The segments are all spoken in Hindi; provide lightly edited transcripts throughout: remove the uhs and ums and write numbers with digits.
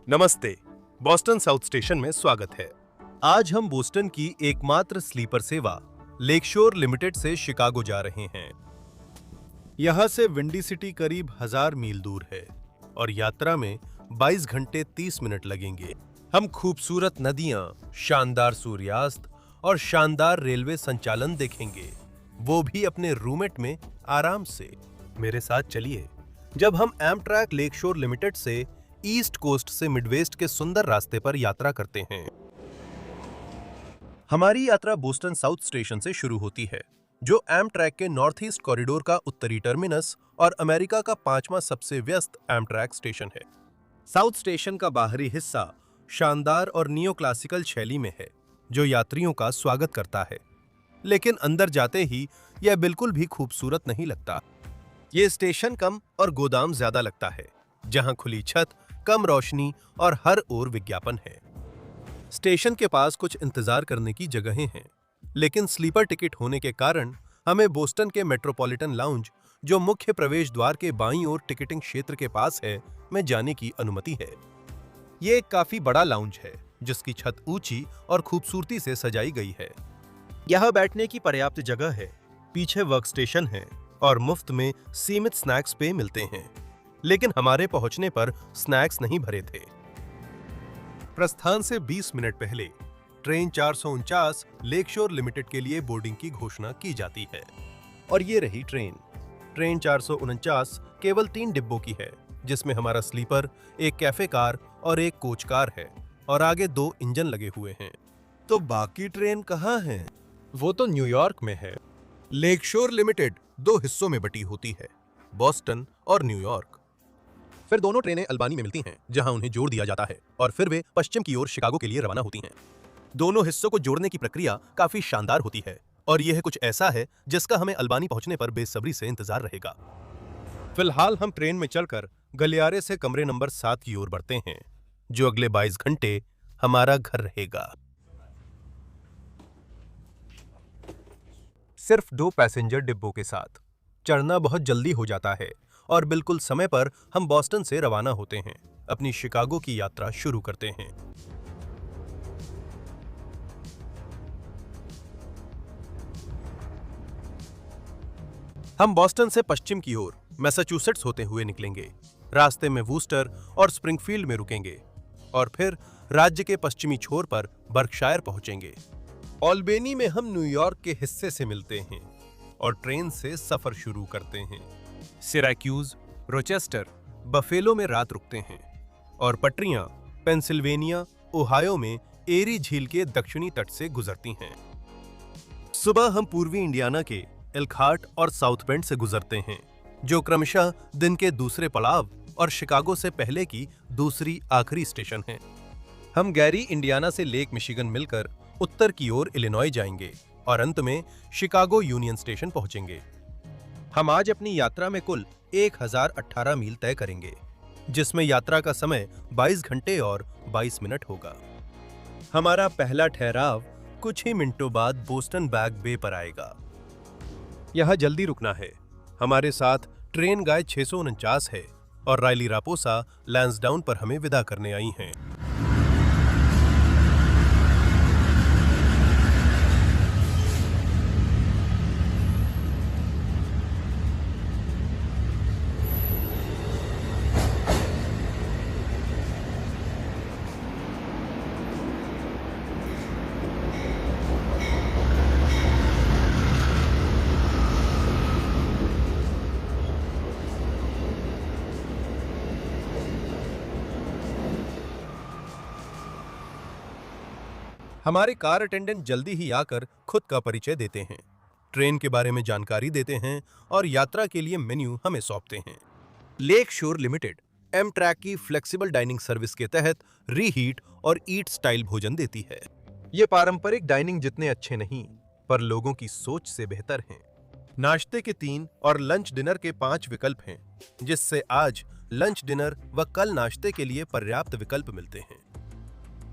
नमस्ते, बोस्टन साउथ स्टेशन में स्वागत है। आज हम बोस्टन की एकमात्र स्लीपर सेवा लेकशोर लिमिटेड से शिकागो जा रहे हैं। यहां से विंडी सिटी करीब 1000 मील दूर है और यात्रा में 22 घंटे 30 मिनट लगेंगे। हम खूबसूरत नदियां, शानदार सूर्यास्त और शानदार रेलवे संचालन देखेंगे, वो भी अपने रूमेट में आराम से। मेरे साथ चलिए जब हम एमट्रैक लेकशोर लिमिटेड से ईस्ट कोस्ट से मिडवेस्ट के सुंदर रास्ते पर यात्रा करते हैं। हमारी यात्रा बोस्टन साउथ स्टेशन से शुरू होती है, जो एमट्रैक के नॉर्थ ईस्ट कॉरिडोर का उत्तरी टर्मिनस और अमेरिका का 5वां सबसे व्यस्त एमट्रैक स्टेशन है। साउथ स्टेशन का बाहरी हिस्सा शानदार और नियो क्लासिकल शैली में है, जो यात्रियों का स्वागत करता है। लेकिन अंदर जाते ही यह बिल्कुल भी खूबसूरत नहीं लगता। ये स्टेशन कम और गोदाम ज्यादा लगता है, जहां खुली छत, कम रोशनी और हर ओर विज्ञापन है। स्टेशन के पास कुछ इंतजार करने की जगहें हैं, लेकिन स्लीपर टिकट होने के कारण हमें बोस्टन के मेट्रोपॉलिटन लाउंज, जो मुख्य प्रवेश द्वार के बाईं ओर टिकटिंग क्षेत्र के पास है, में जाने की अनुमति है। ये एक काफी बड़ा लाउंज है, जिसकी छत ऊंची और खूबसूरती से सजाई गई है। यहाँ बैठने की पर्याप्त जगह है, पीछे वर्क स्टेशन है और मुफ्त में सीमित स्नैक्स पे मिलते हैं। लेकिन हमारे पहुंचने पर स्नैक्स नहीं भरे थे। प्रस्थान से 20 मिनट पहले ट्रेन 449 लेकशोर लिमिटेड के लिए बोर्डिंग की घोषणा की जाती है। और ये रही ट्रेन 449 केवल 3 डिब्बों की है, जिसमें हमारा स्लीपर, एक कैफे कार और एक कोच कार है, और आगे 2 इंजन लगे हुए हैं। तो बाकी ट्रेन कहाँ हैं? वो तो न्यूयॉर्क में है। लेकशोर लिमिटेड 2 हिस्सों में बटी होती है, बोस्टन और न्यूयॉर्क। फिर दोनों ट्रेनें अल्बानी में मिलती हैं, जहां उन्हें जोड़ दिया जाता है, और फिर वे पश्चिम की ओर शिकागो के लिए रवाना होती हैं। दोनों हिस्सों को जोड़ने की प्रक्रिया काफी शानदार होती है, और यह कुछ ऐसा है जिसका हमें अल्बानी पहुंचने पर बेसब्री से इंतजार रहेगा। फिलहाल हम ट्रेन में चलकर गलियारे से कमरे नंबर 7 की ओर बढ़ते हैं, जो अगले 22 घंटे हमारा घर रहेगा। सिर्फ 2 पैसेंजर डिब्बों के साथ चढ़ना बहुत जल्दी हो जाता है, और बिल्कुल समय पर हम बोस्टन से रवाना होते हैं, अपनी शिकागो की यात्रा शुरू करते हैं। हम बोस्टन से पश्चिम की ओर मैसाचुसेट्स होते हुए निकलेंगे। रास्ते में वूस्टर और स्प्रिंगफील्ड में रुकेंगे, और फिर राज्य के पश्चिमी छोर पर बर्कशायर पहुंचेंगे। ऑल्बेनी में हम न्यूयॉर्क के हिस्से से मिलते हैं और ट्रेन से सफर शुरू करते हैं। सिराक्यूज, रोचेस्टर, बफेलो में रात रुकते हैं, और पटरियां पेंसिल्वेनिया, ओहायो में एरी झील के दक्षिणी तट से गुजरती हैं। सुबह हम पूर्वी इंडियाना के एल्खार्ट और साउथ बेंड से गुजरते हैं, जो क्रमशः दिन के दूसरे पड़ाव और शिकागो से पहले की दूसरी आखिरी स्टेशन है। हम गैरी, इंडियाना से लेक मिशिगन मिलकर उत्तर की ओर इलिनॉय जाएंगे, और अंत में शिकागो यूनियन स्टेशन पहुंचेंगे। हम आज अपनी यात्रा में कुल 1018 मील तय करेंगे, जिसमें यात्रा का समय 22 घंटे और 22 मिनट होगा। हमारा पहला ठहराव कुछ ही मिनटों बाद बोस्टन बैग बे पर आएगा। यहां जल्दी रुकना है। हमारे साथ ट्रेन गाय 649 है, और रायली रापोसा लैंसडाउन पर हमें विदा करने आई हैं। हमारे कार अटेंडेंट जल्दी ही आकर खुद का परिचय देते हैं, ट्रेन के बारे में जानकारी देते हैं और यात्रा के लिए मेन्यू हमें सौंपते हैं। लेकशोर लिमिटेड एमट्रैक की फ्लेक्सिबल डाइनिंग सर्विस के तहत रीहीट और ईट स्टाइल भोजन देती है। ये पारंपरिक डाइनिंग जितने अच्छे नहीं, पर लोगों की सोच से बेहतर हैं। नाश्ते के 3 और लंच डिनर के 5 विकल्प हैं, जिससे आज लंच डिनर व कल नाश्ते के लिए पर्याप्त विकल्प मिलते हैं।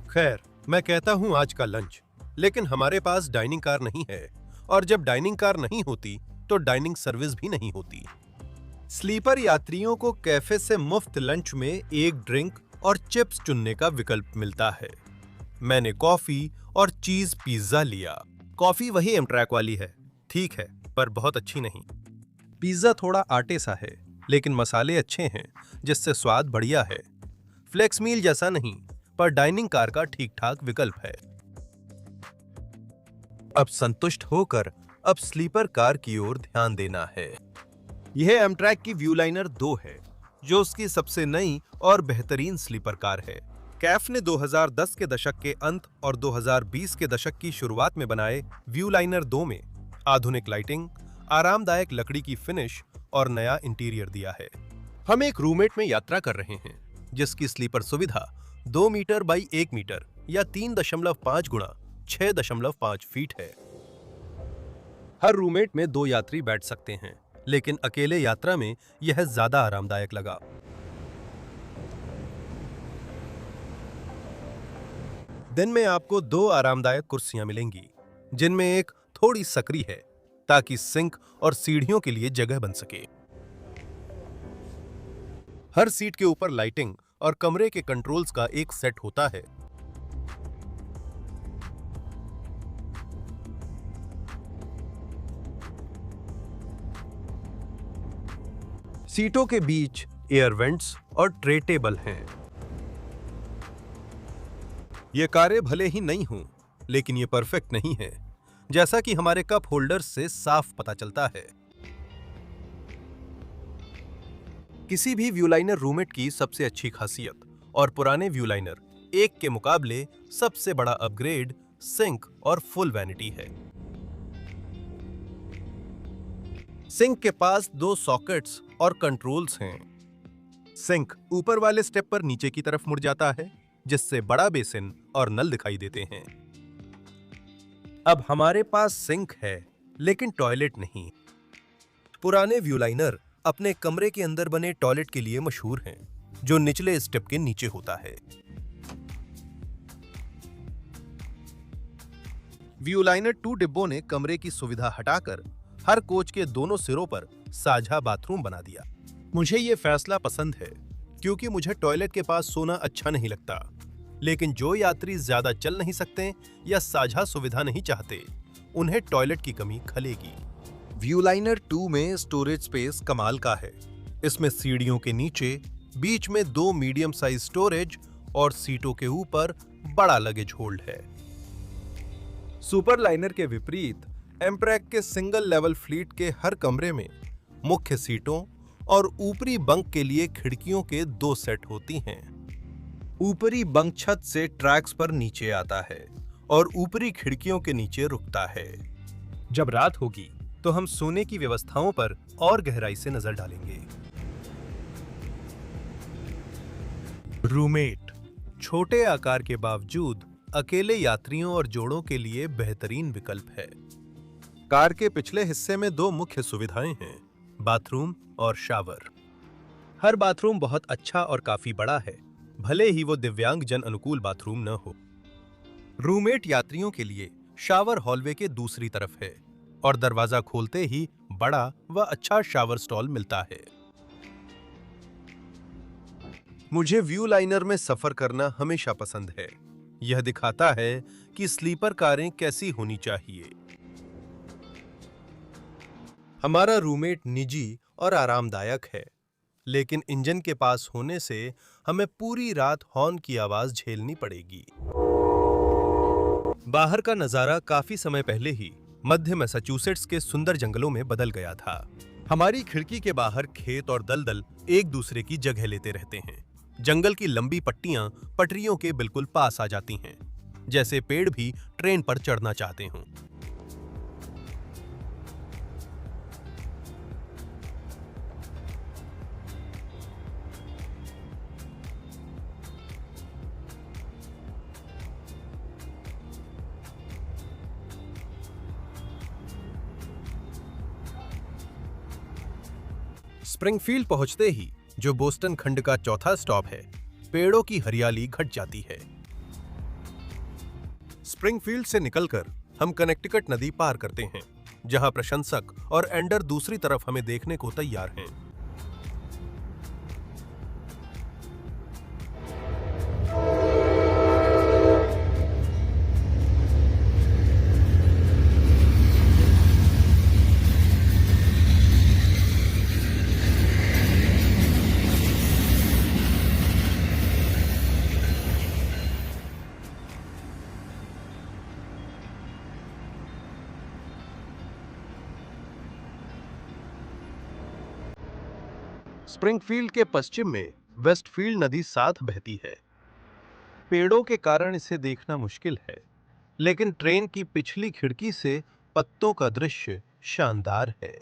खैर, मैं कहता हूं आज का लंच, लेकिन हमारे पास डाइनिंग कार नहीं है, और जब डाइनिंग कार नहीं होती तो डाइनिंग सर्विस भी नहीं होती। स्लीपर यात्रियों को कैफे से मुफ्त लंच में एक ड्रिंक और चिप्स चुनने का विकल्प मिलता है। मैंने कॉफी और चीज पिज्जा लिया। कॉफी वही एमट्रैक वाली है, ठीक है, पर बहुत अच्छी नहीं। पिज्जा थोड़ा आटे सा है, लेकिन मसाले अच्छे हैं, जिससे स्वाद बढ़िया है। फ्लेक्स मील जैसा नहीं, पर डाइनिंग कार का ठीक-ठाक विकल्प है। अब संतुष्ट होकर अब स्लीपर कार की ओर ध्यान देना है। यह एमट्रैक की व्यूलाइनर 2 है, जो उसकी सबसे नई और बेहतरीन स्लीपर कार है। कैफ ने 2010 के दशक के अंत और 2020 के दशक की शुरुआत में बनाए व्यूलाइनर 2 में आधुनिक लाइटिंग, आरामदायक लकड़ी की फिनिश और नया इंटीरियर दिया है। हम एक रूममेट में यात्रा कर रहे हैं, जिसकी स्लीपर सुविधा 2 मीटर बाई 1 मीटर या 3.5 गुणा 6.5 फीट है। हर रूममेट में 2 यात्री बैठ सकते हैं, लेकिन अकेले यात्रा में यह ज्यादा आरामदायक लगा। दिन में आपको 2 आरामदायक कुर्सियां मिलेंगी, जिनमें एक थोड़ी सकरी है, ताकि सिंक और सीढ़ियों के लिए जगह बन सके। हर सीट के ऊपर लाइटिंग और कमरे के कंट्रोल्स का एक सेट होता है। सीटों के बीच एयर वेंट्स और ट्रे टेबल हैं। ये कारें भले ही नई हों, लेकिन ये परफेक्ट नहीं है, जैसा कि हमारे कप होल्डर्स से साफ पता चलता है। किसी भी व्यूलाइनर रूममेट की सबसे अच्छी खासियत और पुराने व्यूलाइनर 1 के मुकाबले सबसे बड़ा अपग्रेड सिंक और फुल वैनिटी है। सिंक के पास 2 सॉकेट्स और कंट्रोल्स हैं। सिंक ऊपर वाले स्टेप पर नीचे की तरफ मुड़ जाता है, जिससे बड़ा बेसिन और नल दिखाई देते हैं। अब हमारे पास सिंक है, लेकिन टॉयलेट नहीं। पुराने व्यूलाइनर अपने कमरे के अंदर बने टॉयलेट के लिए मशहूर हैं, जो निचले स्टेप के नीचे होता है। व्यूलाइनर 2 डिब्बों ने कमरे की सुविधा हटाकर हर कोच के दोनों सिरों पर साझा बाथरूम बना दिया। मुझे ये फैसला पसंद है, क्योंकि मुझे टॉयलेट के पास सोना अच्छा नहीं लगता, लेकिन जो यात्री ज्यादा चल नहीं सकते या साझा सुविधा नहीं चाहते, उन्हें टॉयलेट की कमी खलेगी। व्यूलाइनर 2 में स्टोरेज स्पेस कमाल का है। इसमें सीढ़ियों के नीचे बीच में 2 मीडियम साइज स्टोरेज और सीटों के ऊपर बड़ा लगेज होल्ड है। सुपरलाइनर के विपरीत एमट्रैक के सिंगल लेवल फ्लीट के हर कमरे में मुख्य सीटों और ऊपरी बंक के लिए खिड़कियों के 2 सेट होती हैं। ऊपरी बंक छत से ट्रैक्स पर नीचे आता है और ऊपरी खिड़कियों के नीचे रुकता है। जब रात होगी तो हम सोने की व्यवस्थाओं पर और गहराई से नजर डालेंगे। रूममेट छोटे आकार के बावजूद अकेले यात्रियों और जोड़ों के लिए बेहतरीन विकल्प है। कार के पिछले हिस्से में 2 मुख्य सुविधाएं हैं, बाथरूम और शावर। हर बाथरूम बहुत अच्छा और काफी बड़ा है, भले ही वो दिव्यांग जन अनुकूल बाथरूम न हो। रूममेट यात्रियों के लिए शावर हॉलवे के दूसरी तरफ है और दरवाजा खोलते ही बड़ा व अच्छा शावर स्टॉल मिलता है। मुझे व्यू लाइनर में सफर करना हमेशा पसंद है। यह दिखाता है कि स्लीपर कारें कैसी होनी चाहिए। हमारा रूममेट निजी और आरामदायक है, लेकिन इंजन के पास होने से हमें पूरी रात हॉर्न की आवाज झेलनी पड़ेगी। बाहर का नजारा काफी समय पहले ही मध्य मैसाचुसेट्स के सुंदर जंगलों में बदल गया था। हमारी खिड़की के बाहर खेत और दलदल एक दूसरे की जगह लेते रहते हैं। जंगल की लंबी पट्टियां पटरियों के बिल्कुल पास आ जाती हैं, जैसे पेड़ भी ट्रेन पर चढ़ना चाहते हों। स्प्रिंगफील्ड पहुंचते ही, जो बोस्टन खंड का चौथा स्टॉप है, पेड़ों की हरियाली घट जाती है। स्प्रिंगफील्ड से निकलकर हम कनेक्टिकट नदी पार करते हैं, जहां प्रशंसक और एंडर दूसरी तरफ हमें देखने को तैयार हैं। स्प्रिंगफील्ड के पश्चिम में वेस्टफील्ड नदी साथ बहती है। पेड़ों के कारण इसे देखना मुश्किल है, लेकिन ट्रेन की पिछली खिड़की से पत्तों का दृश्य शानदार है।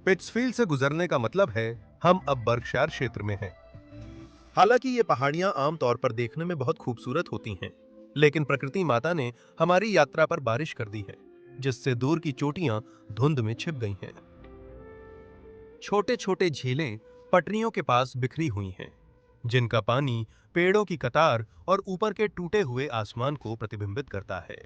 पिट्सफील्ड से गुजरने का मतलब है हम अब बर्कशायर क्षेत्र में हैं। हालांकि ये पहाड़ियां आमतौर पर देखने में बहुत खूबसूरत होती हैं, लेकिन प्रकृति माता ने हमारी यात्रा पर बारिश कर दी है, जिससे दूर की चोटियां धुंध में छिप गई हैं। छोटे छोटे झीलें पटरियों के पास बिखरी हुई हैं, जिनका पानी पेड़ों की कतार और ऊपर के टूटे हुए आसमान को प्रतिबिंबित करता है।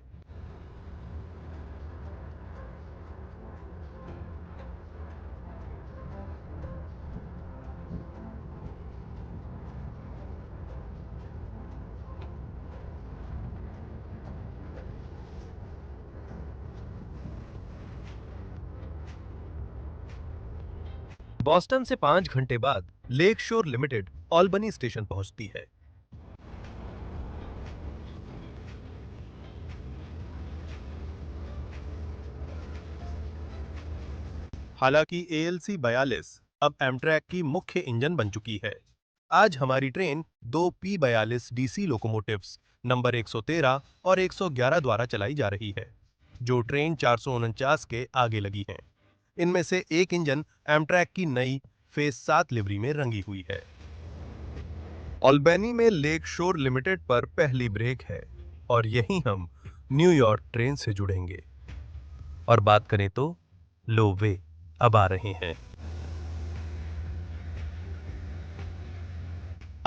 बॉस्टन से 5 घंटे बाद लेक शोर लिमिटेड ऑल्बनी स्टेशन पहुंचती है। हालांकि एएलसी 42 अब एमट्रैक की मुख्य इंजन बन चुकी है। आज हमारी ट्रेन दो P42 डीसी लोकोमोटिव्स नंबर 113 और 111 द्वारा चलाई जा रही है, जो ट्रेन 449 के आगे लगी हैं। इनमें से एक इंजन एमट्रैक की नई फेज 7 लिवरी में रंगी हुई है। ऑल्बनी में लेक शोर लिमिटेड पर पहली ब्रेक है और यहीं हम न्यूयॉर्क ट्रेन से जुड़ेंगे। और बात करें तो लो वे अब आ रहे हैं।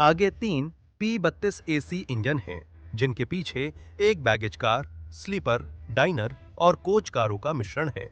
आगे 3 P32 एसी इंजन हैं, जिनके पीछे एक बैगेज कार, स्लीपर, डाइनर और कोच कारों का मिश्रण है।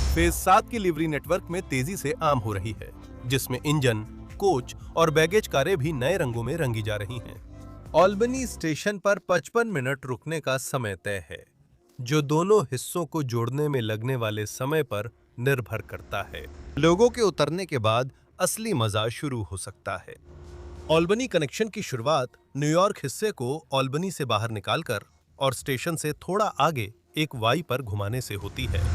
फेज 7 की लिवरी नेटवर्क में तेजी से आम हो रही है, जिसमें इंजन, कोच और बैगेज कारें भी नए रंगों में रंगी जा रही हैं। ऑल्बनी स्टेशन पर 55 मिनट रुकने का समय तय है, जो दोनों हिस्सों को जोड़ने में लगने वाले समय पर निर्भर करता है। लोगों के उतरने के बाद असली मजा शुरू हो सकता है। ऑल्बनी कनेक्शन की शुरुआत न्यूयॉर्क हिस्से को ऑल्बनी से बाहर निकालकर और स्टेशन से थोड़ा आगे एक वाई पर घुमाने से होती है।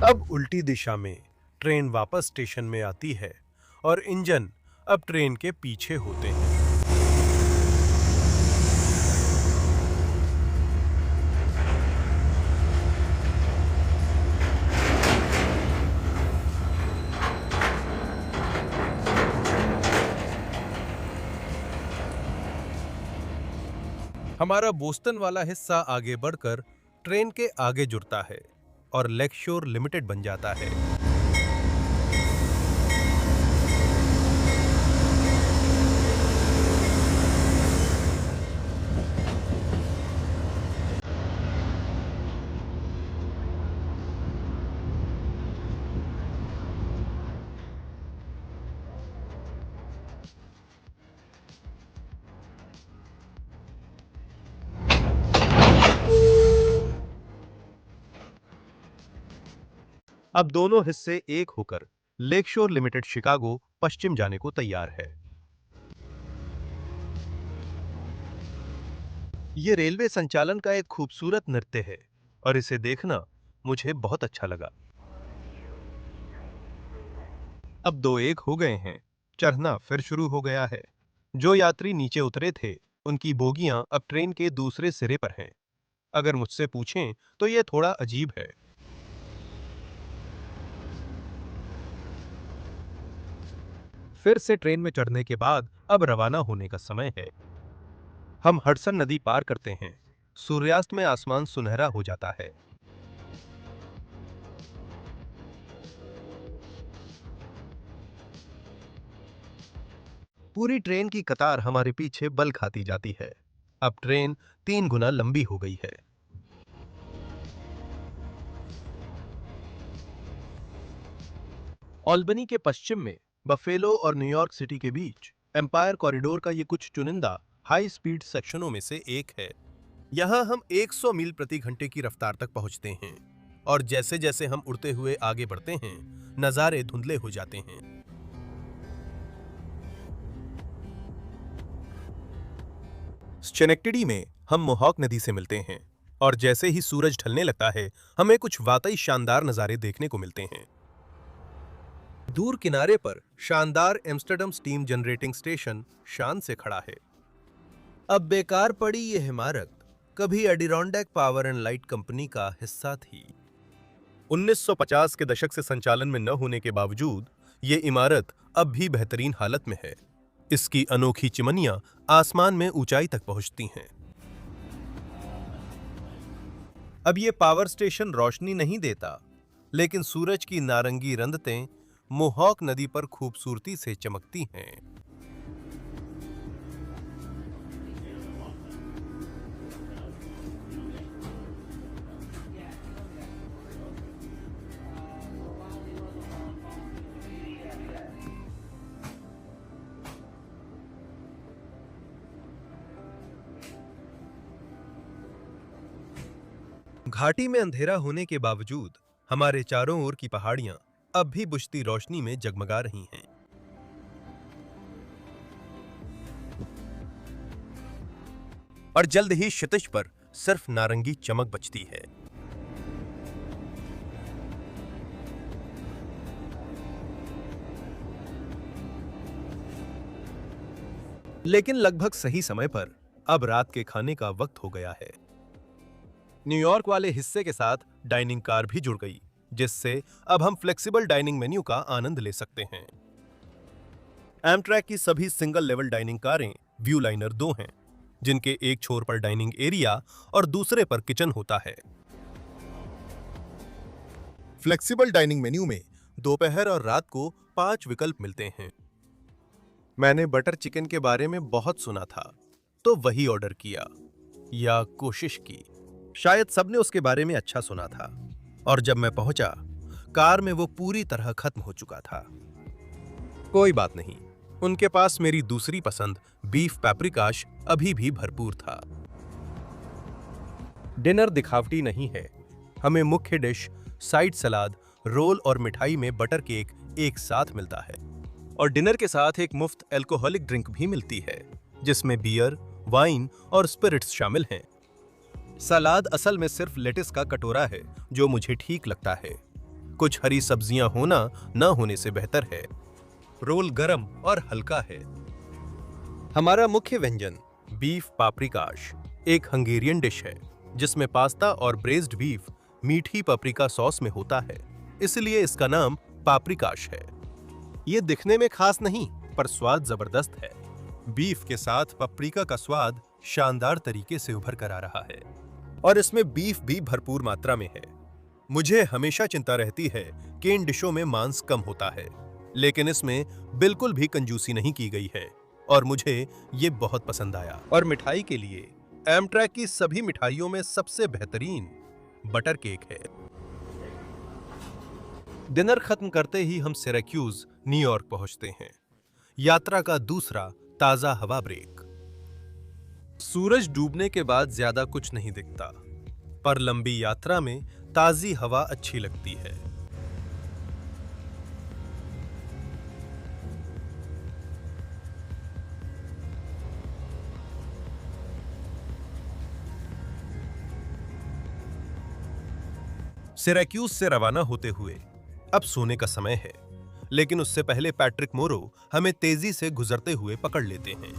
अब उल्टी दिशा में ट्रेन वापस स्टेशन में आती है और इंजन अब ट्रेन के पीछे होते हैं। हमारा बोस्टन वाला हिस्सा आगे बढ़कर ट्रेन के आगे जुड़ता है और लेकशोर लिमिटेड बन जाता है। अब दोनों हिस्से एक होकर लेकशोर लिमिटेड शिकागो पश्चिम जाने को तैयार है। ये रेलवे संचालन का एक खूबसूरत नृत्य है और इसे देखना मुझे बहुत अच्छा लगा। अब दो एक हो गए हैं, चढ़ना फिर शुरू हो गया है। जो यात्री नीचे उतरे थे, उनकी बोगियां अब ट्रेन के दूसरे सिरे पर हैं। अगर मुझसे पूछें तो ये थोड़ा अजीब है। फिर से ट्रेन में चढ़ने के बाद अब रवाना होने का समय है। हम हडसन नदी पार करते हैं। सूर्यास्त में आसमान सुनहरा हो जाता है। पूरी ट्रेन की कतार हमारे पीछे बल खाती जाती है। अब ट्रेन 3 गुना लंबी हो गई है। ऑल्बनी के पश्चिम में बफेलो और न्यूयॉर्क सिटी के बीच एम्पायर कॉरिडोर का ये कुछ चुनिंदा हाई स्पीड सेक्शनों में से एक है। यहाँ हम 100 मील प्रति घंटे की रफ्तार तक पहुंचते हैं और जैसे जैसे हम उड़ते हुए आगे बढ़ते हैं, नजारे धुंधले हो जाते हैं। स्चेनेक्टिडी में हम मोहॉक नदी से मिलते हैं और जैसे ही सूरज ढलने लगता है, हमें कुछ वाकई शानदार नजारे देखने को मिलते हैं। दूर किनारे पर शानदार एम्स्टर्डम स्टीम जनरेटिंग स्टेशन शान से खड़ा है। अब बेकार पड़ी यह इमारत कभी एडिरोंडेक पावर एंड लाइट कंपनी का हिस्सा थी। 1950 के दशक से संचालन में न होने के बावजूद ये इमारत अब भी बेहतरीन हालत में है। इसकी अनोखी चिमनियां आसमान में ऊंचाई तक पहुंचती हैं। अब ये पावर स्टेशन रोशनी नहीं देता, लेकिन सूरज की नारंगी रंदतें मोहॉक नदी पर खूबसूरती से चमकती हैं। घाटी में अंधेरा होने के बावजूद हमारे चारों ओर की पहाड़ियां अब भी बुझती रोशनी में जगमगा रही हैं। और जल्द ही क्षितिज पर सिर्फ नारंगी चमक बचती है। लेकिन लगभग सही समय पर अब रात के खाने का वक्त हो गया है। न्यूयॉर्क वाले हिस्से के साथ डाइनिंग कार भी जुड़ गई, जिससे अब हम फ्लेक्सिबल डाइनिंग मेन्यू का आनंद ले सकते हैं। एमट्रैक की सभी सिंगल लेवल डाइनिंग कारें व्यू लाइनर 2 हैं, जिनके एक छोर पर डाइनिंग एरिया और दूसरे पर किचन होता है। फ्लेक्सिबल डाइनिंग मेन्यू में दोपहर और रात को 5 विकल्प मिलते हैं। मैंने बटर चिकन के बारे में बहुत सुना था, तो वही ऑर्डर किया या कोशिश की। शायद सबने उसके बारे में अच्छा सुना था, और जब मैं पहुंचा, कार में वो पूरी तरह खत्म हो चुका था। कोई बात नहीं, उनके पास मेरी दूसरी पसंद बीफ पैप्रिकाश अभी भी भरपूर था। डिनर दिखावटी नहीं है। हमें मुख्य डिश, साइड सलाद, रोल और मिठाई में बटर केक एक साथ मिलता है, और डिनर के साथ एक मुफ्त अल्कोहलिक ड्रिंक भी मिलती है, जिसमें बियर, वाइन और स्पिरिट्स शामिल हैं। सलाद असल में सिर्फ लेटिस का कटोरा है, जो मुझे ठीक लगता है। कुछ हरी सब्जियां होना न होने से बेहतर है। रोल गरम और हल्का है। हमारा मुख्य व्यंजन बीफ पाप्रिकाश एक हंगेरियन डिश है, जिसमें पास्ता और ब्रेज्ड बीफ मीठी पाप्रिका सॉस में होता है, इसलिए इसका नाम पाप्रिकाश है। ये दिखने में खास नहीं, पर स्वाद जबरदस्त है। बीफ के साथ पाप्रिका का स्वाद शानदार तरीके से उभर कर आ रहा है, और इसमें बीफ भी भरपूर मात्रा में है। मुझे हमेशा चिंता रहती है कि इन डिशों में मांस कम होता है, लेकिन इसमें बिल्कुल भी कंजूसी नहीं की गई है, और मुझे ये बहुत पसंद आया। और मिठाई के लिए एमट्रैक की सभी मिठाइयों में सबसे बेहतरीन बटर केक है। डिनर खत्म करते ही हम सिरैक्यूज, न्यूयॉर्क पहुंचते हैं। यात्रा का दूसरा ताजा हवा ब्रेक। सूरज डूबने के बाद ज्यादा कुछ नहीं दिखता, पर लंबी यात्रा में ताजी हवा अच्छी लगती है। सिरैक्यूज से रवाना होते हुए अब सोने का समय है, लेकिन उससे पहले पैट्रिक मोरो हमें तेजी से गुजरते हुए पकड़ लेते हैं।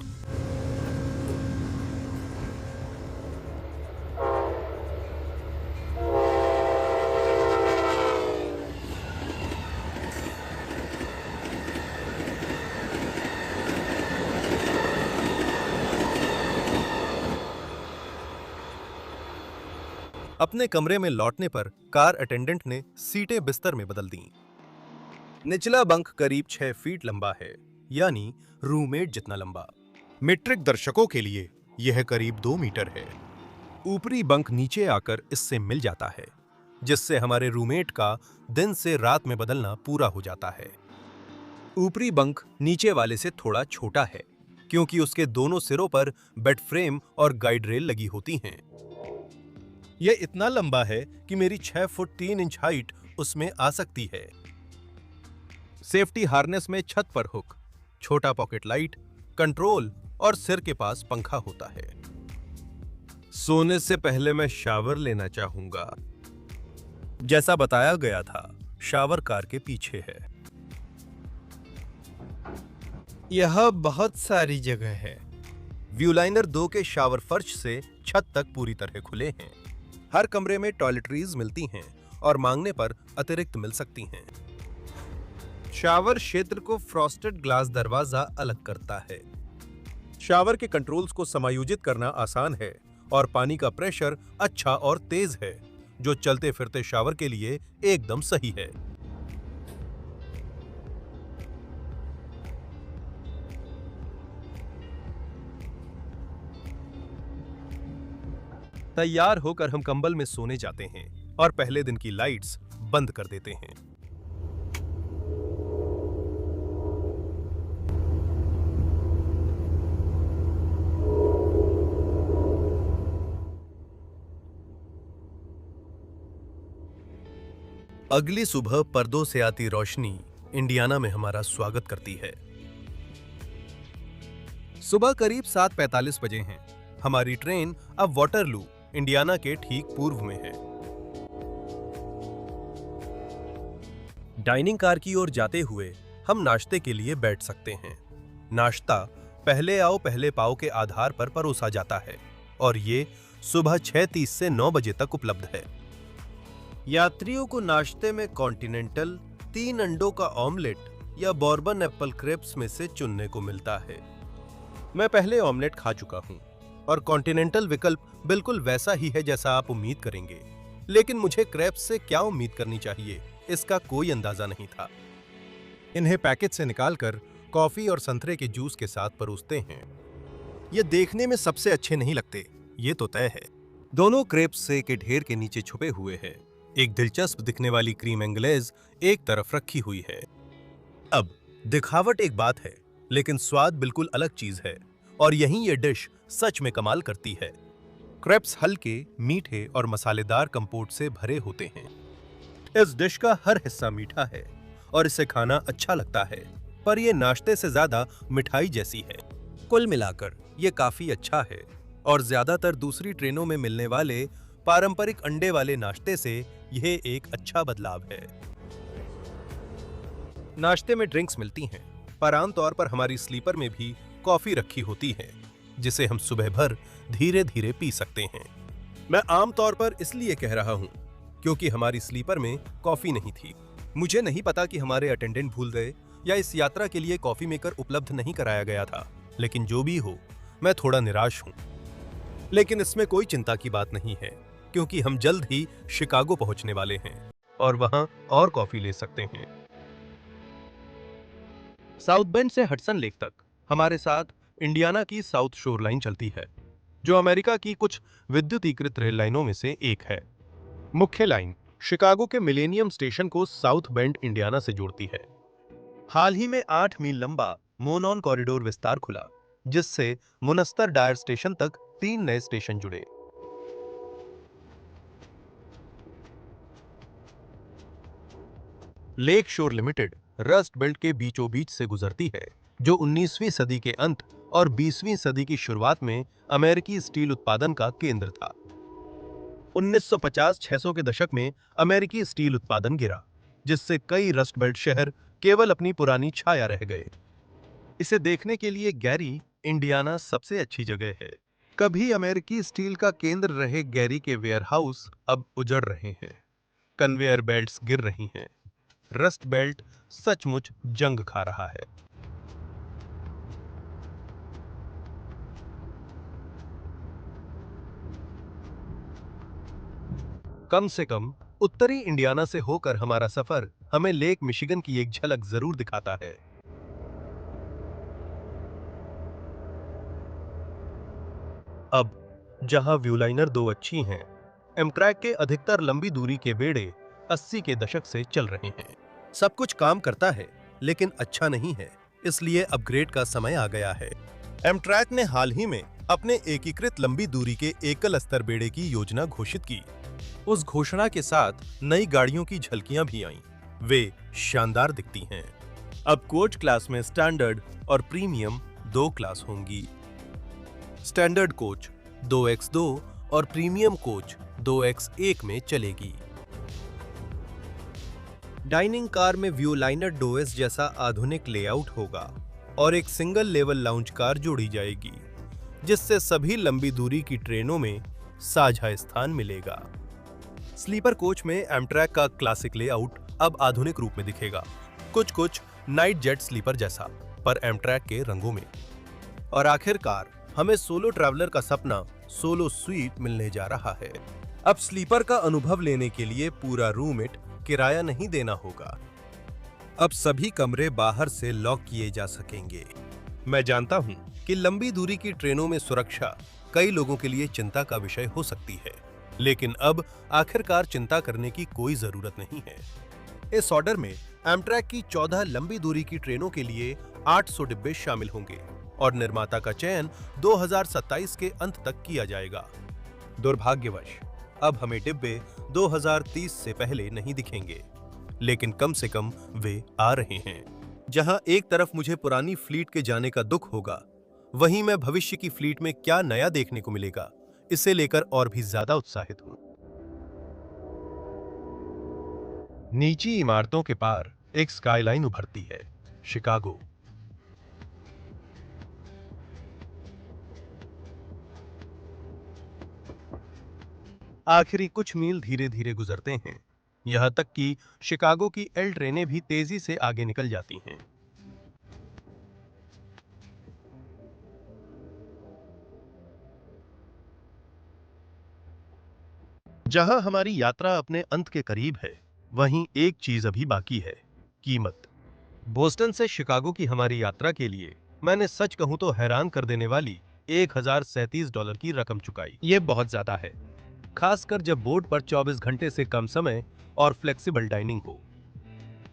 अपने कमरे में लौटने पर कार अटेंडेंट ने सीटें बिस्तर में बदल दी। निचला बंक करीब 6 फीट लंबा है, यानी रूममेट जितना लंबा। मीट्रिक दर्शकों के लिए यह करीब 2 मीटर है। ऊपरी बंक नीचे आकर इससे मिल जाता है, जिससे हमारे रूममेट का दिन से रात में बदलना पूरा हो जाता है। ऊपरी बंक नीचे वाले से थोड़ा छोटा है, क्योंकि उसके दोनों सिरों पर बेड फ्रेम और गाइड रेल लगी होती हैं। यह इतना लंबा है कि मेरी 6 फुट 3 इंच हाइट उसमें आ सकती है। सेफ्टी हार्नेस में छत पर हुक, छोटा पॉकेट लाइट, कंट्रोल और सिर के पास पंखा होता है। सोने से पहले मैं शावर लेना चाहूंगा। जैसा बताया गया था, शावर कार के पीछे है। यह बहुत सारी जगह है। व्यूलाइनर 2 के शावर फर्श से छत तक पूरी तरह खुले हैं। हर कमरे में टॉयलेटरीज मिलती हैं और मांगने पर अतिरिक्त मिल सकती हैं। शावर क्षेत्र को फ्रॉस्टेड ग्लास दरवाजा अलग करता है। शावर के कंट्रोल्स को समायोजित करना आसान है और पानी का प्रेशर अच्छा और तेज है, जो चलते फिरते शावर के लिए एकदम सही है। तैयार होकर हम कंबल में सोने जाते हैं और पहले दिन की लाइट्स बंद कर देते हैं। अगली सुबह पर्दों से आती रोशनी इंडियाना में हमारा स्वागत करती है। सुबह करीब 7:45 बजे हैं। हमारी ट्रेन अब वाटरलू, इंडियाना के ठीक पूर्व में है। डाइनिंग कार की ओर जाते हुए हम नाश्ते के लिए बैठ सकते हैं। नाश्ता पहले आओ पहले पाओ के आधार पर परोसा जाता है और ये सुबह 6:30 से 9 बजे तक उपलब्ध है। यात्रियों को नाश्ते में कॉन्टिनेंटल, 3 अंडों का ऑमलेट या बॉर्बन एप्पल क्रेप्स में से चुनने को मिलता है। मैं पहले ऑमलेट खा चुका हूं और कॉन्टिनेंटल विकल्प बिल्कुल वैसा ही है जैसा आप उम्मीद करेंगे, लेकिन मुझे क्रेप्स से क्या उम्मीद करनी चाहिए इसका कोई अंदाजा नहीं था। इन्हें पैकेट से निकालकर कॉफी और संतरे के जूस के साथ परोसते हैं। ये देखने में सबसे अच्छे नहीं लगते, ये तो तय है। दोनों क्रेप्स से के ढेर के नीचे छुपे हुए हैं। एक दिलचस्प दिखने वाली क्रीम एंग्लेज एक तरफ रखी हुई है। अब दिखावट एक बात है, लेकिन स्वाद बिल्कुल अलग चीज है और यहीं ये डिश सच में कमाल करती है। क्रेप्स हल्के, मीठे और मसालेदार कंपोट से भरे होते हैं। इस डिश का हर हिस्सा मीठा है और इसे खाना अच्छा लगता है, पर यह नाश्ते से ज्यादा मिठाई जैसी है। कुल मिलाकर यह काफी अच्छा है और ज्यादातर दूसरी ट्रेनों में मिलने वाले पारंपरिक अंडे वाले नाश्ते से यह एक अच्छा बदलाव है। नाश्ते में ड्रिंक्स मिलती हैं, पर आमतौर पर हमारी स्लीपर में भी कॉफी रखी होती है, जिसे हम सुबह भर धीरे धीरे पी सकते हैं। मैं आमतौर पर इसलिए कह रहा हूं क्योंकि हमारी स्लीपर में कॉफी नहीं थी। मुझे नहीं पता कि हमारे अटेंडेंट भूल गए या इस यात्रा के लिए कॉफी मेकर उपलब्ध नहीं कराया गया था, लेकिन जो भी हो, मैं थोड़ा निराश हूं। लेकिन इसमें कोई चिंता की बात नहीं है, क्योंकि हम जल्द ही शिकागो पहुंचने वाले हैं और वहां और कॉफी ले सकते हैं। साउथ बेंड से हडसन लेक तक हमारे साथ इंडियाना की साउथ शोर लाइन चलती है, जो अमेरिका की कुछ विद्युतीकृत रेल लाइनों में से एक है। मुख्य लाइन शिकागो के मिलेनियम स्टेशन को साउथ बेंड इंडियाना से जोड़ती है। हाल ही में 8 मील लंबा मोनोन कॉरिडोर विस्तार खुला, जिससे मुनस्तर डायर स्टेशन तक 3 नए स्टेशन जुड़े। लेक शोर लिमिटेड रस्ट बेल्ट के बीचों बीच से गुजरती है, जो 19वीं सदी के अंत और 20वीं सदी की शुरुआत में अमेरिकी स्टील उत्पादन का केंद्र था। 1950-600 के दशक में अमेरिकी स्टील उत्पादन गिरा, जिससे कई रस्ट बेल्ट शहर केवल अपनी पुरानी छाया रह गए। इसे देखने के लिए गैरी, इंडियाना सबसे अच्छी जगह है। कभी अमेरिकी स्टील का केंद्र रहे गैरी के वेयरहाउस अब उजड़ रहे हैं। कन्वेयर बेल्ट्स गिर रही हैं। रस्ट बेल्ट सचमुच जंग खा रहा है। कम से कम उत्तरी इंडियाना से होकर हमारा सफर हमें लेक मिशिगन की एक झलक जरूर दिखाता है। अब जहां व्यूलाइनर 2 अच्छी हैं, एमट्रैक के अधिकतर लंबी दूरी के बेड़े 80 के दशक से चल रहे हैं। सब कुछ काम करता है, लेकिन अच्छा नहीं है, इसलिए अपग्रेड का समय आ गया है। एमट्रैक ने हाल ही में अपने एकीकृत लंबी दूरी के एकल स्तर बेड़े की योजना घोषित की। उस घोषणा के साथ नई गाड़ियों की झलकियां भी आईं। वे शानदार दिखती हैं। अब कोच क्लास में स्टैंडर्ड और प्रीमियम 2 क्लास होंगी। स्टैंडर्ड कोच 2x2 और प्रीमियम कोच 2x1 में चलेगी। डाइनिंग कार में व्यूलाइनर डोएस जैसा आधुनिक लेआउट होगा और एक सिंगल लेवल लाउंज कार जोड़ी जाएगी, जिससे सभी लंबी दूरी की ट्रेनों में साझा स्थान मिलेगा। स्लीपर कोच में एमट्रैक का क्लासिक लेआउट अब आधुनिक रूप में दिखेगा, कुछ नाइट जेट स्लीपर जैसा, पर एमट्रैक के रंगों में। और आखिरकार हमें सोलो ट्रैवलर का सपना सोलो स्वीट मिलने जा रहा है। अब स्लीपर का अनुभव लेने के लिए पूरा रूमेट किराया नहीं देना होगा। अब सभी कमरे बाहर से लॉक किए जा सकेंगे। मैं जानता हूं कि लंबी दूरी की ट्रेनों में सुरक्षा कई लोगों के लिए चिंता का विषय हो सकती है, लेकिन अब आखिरकार चिंता करने की कोई जरूरत नहीं है। इस ऑर्डर में एमट्रैक की 14 लंबी दूरी की ट्रेनों के लिए 800 डिब्बे शामिल होंगे और निर्माता का चयन 2027 के अंत तक किया जाएगा। दुर्भाग्यवश अब हमें डिब्बे 2030 से पहले नहीं दिखेंगे, लेकिन कम से कम वे आ रहे हैं। जहां एक तरफ मुझे पुरानी फ्लीट के जाने का दुख होगा, वहीं मैं भविष्य की फ्लीट में क्या नया देखने को मिलेगा, इसे लेकर और भी ज्यादा उत्साहित हूं। नीची इमारतों के पार एक स्काईलाइन उभरती है, शिकागो। आखिरी कुछ मील धीरे धीरे गुजरते हैं, यहां तक कि शिकागो की एल ट्रेनें भी तेजी से आगे निकल जाती हैं। जहां हमारी यात्रा अपने अंत के करीब है, वहीं एक चीज अभी बाकी है, कीमत। बोस्टन से शिकागो की हमारी यात्रा के लिए मैंने सच कहूं तो हैरान कर देने वाली $1037 की रकम चुकाई। ये बहुत ज्यादा है, खासकर जब बोर्ड पर 24 घंटे से कम समय और फ्लेक्सिबल डाइनिंग हो।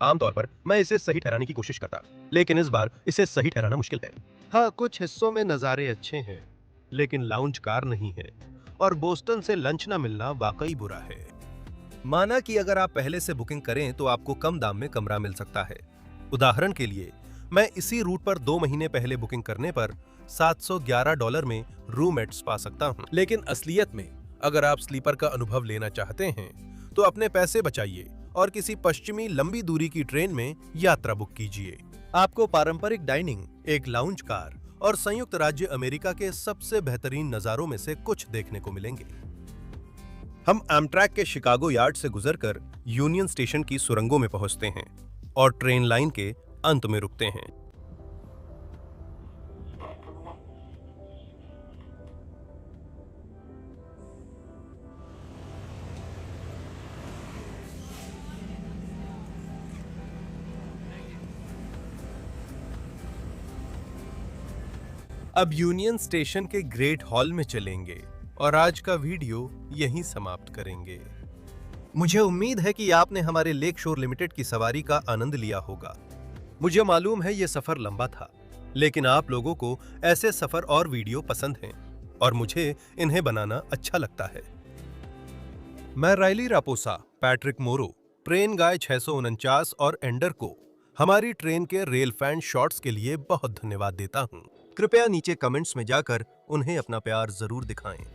आमतौर पर मैं इसे सही ठहराने की कोशिश करता, लेकिन इस बार इसे सही ठहराना मुश्किल है। हाँ, कुछ हिस्सों में नज़ारे अच्छे हैं, लेकिन लाउंज कार नहीं है और बोस्टन से लंच ना मिलना वाकई बुरा है। माना कि अगर आप पहले से बुकिंग करें तो आपको कम दाम में कमरा मिल सकता है। उदाहरण के लिए, मैं इसी रूट पर 2 महीने पहले बुकिंग करने पर $711 में रूममेट्स पा सकता हूं। लेकिन असलियत में अगर आप स्लीपर का अनुभव लेना चाहते हैं तो अपने पैसे बचाइए और किसी पश्चिमी लंबी दूरी की ट्रेन में यात्रा बुक कीजिए। आपको पारंपरिक डाइनिंग, एक लाउंज कार और संयुक्त राज्य अमेरिका के सबसे बेहतरीन नजारों में से कुछ देखने को मिलेंगे। हम एमट्रैक के शिकागो यार्ड से गुजरकर यूनियन स्टेशन की सुरंगों में पहुंचते हैं और ट्रेन लाइन के अंत में रुकते हैं। अब यूनियन स्टेशन के ग्रेट हॉल में चलेंगे और आज का वीडियो यहीं समाप्त करेंगे। मुझे उम्मीद है कि आपने हमारे लेक शोर लिमिटेड की सवारी का आनंद लिया होगा। मुझे मालूम है ये सफर लंबा था, लेकिन आप लोगों को ऐसे सफर और वीडियो पसंद हैं और मुझे इन्हें बनाना अच्छा लगता है। मैं राइली रापोसा, पैट्रिक मोरो, ट्रेन गाय 649 और एंडर को हमारी ट्रेन के रेल फैन शॉट्स के लिए बहुत धन्यवाद देता हूं। कृपया नीचे कमेंट्स में जाकर उन्हें अपना प्यार जरूर दिखाएं।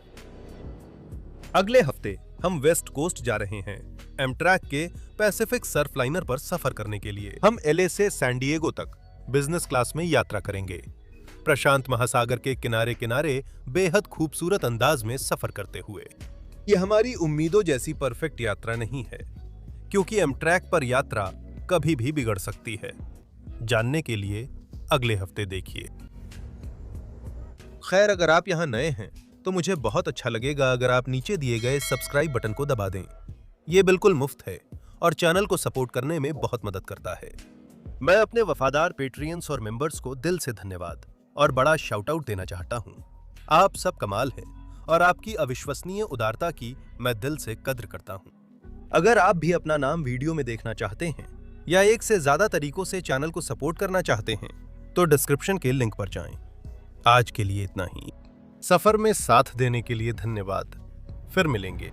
अगले हफ्ते हम वेस्ट कोस्ट जा रहे हैं, एमट्रैक के पैसिफिक सर्फलाइनर पर सफर करने के लिए। हम एलए से सैन डिएगो तक बिजनेस क्लास में यात्रा करेंगे, प्रशांत महासागर के किनारे किनारे बेहद खूबसूरत अंदाज में सफर करते हुए। यह हमारी उम्मीदों जैसी परफेक्ट यात्रा नहीं है, क्योंकि एमट्रैक पर यात्रा कभी भी बिगड़ सकती है। जानने के लिए अगले हफ्ते देखिए। खैर, अगर आप यहाँ नए हैं तो मुझे बहुत अच्छा लगेगा अगर आप नीचे दिए गए सब्सक्राइब बटन को दबा दें ये बिल्कुल मुफ्त है और चैनल को सपोर्ट करने में बहुत मदद करता है। मैं अपने वफादार पेट्रियंस और मेंबर्स को दिल से धन्यवाद और बड़ा शाउट आउट देना चाहता हूँ। आप सब कमाल हैं और आपकी अविश्वसनीय उदारता की मैं दिल से कद्र करता हूँ। अगर आप भी अपना नाम वीडियो में देखना चाहते हैं या एक से ज्यादा तरीकों से चैनल को सपोर्ट करना चाहते हैं तो डिस्क्रिप्शन के लिंक पर जाएं। आज के लिए इतना ही। सफर में साथ देने के लिए धन्यवाद। फिर मिलेंगे।